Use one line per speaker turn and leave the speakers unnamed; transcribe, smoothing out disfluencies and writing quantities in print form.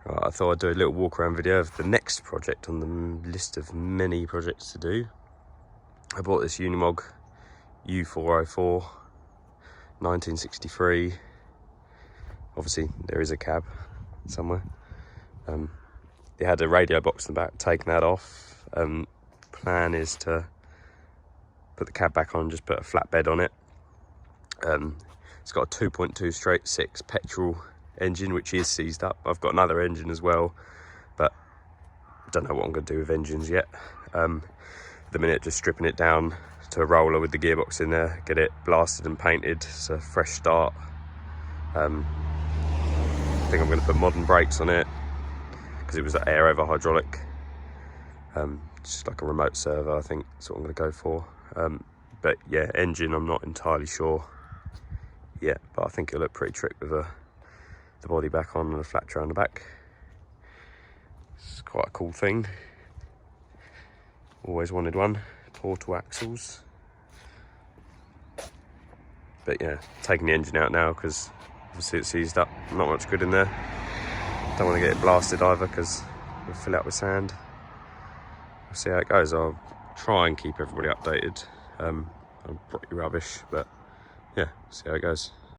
Right, I thought I'd do a little walk around video of the next project on the list of many projects to do. I bought this Unimog u404 1963. Obviously there is a cab somewhere. It had a radio box in the back, taking that off. Plan is to put the cab back on, just put a flat bed on it. It's got a 2.2 straight 6 petrol engine, which is seized up. I've got another engine as well, but don't know what I'm going to do with engines yet. At the minute, just stripping it down to a roller with the gearbox in there, get it blasted and painted. It's a fresh start. I think I'm going to put modern brakes on it because it was air over hydraulic. Just like a remote servo, I think that's what I'm going to go for. But yeah, engine I'm not entirely sure yet, but I think it'll look pretty trick with the body back on and a flat tray on the back. It's quite a cool thing. Always wanted one. Portal axles. But yeah, taking the engine out now because obviously it's seized up. Not much good in there. Don't want to get it blasted either because we'll fill it up with sand. We'll see how it goes. I'll try and keep everybody updated. I'm pretty rubbish, but yeah, see how it goes.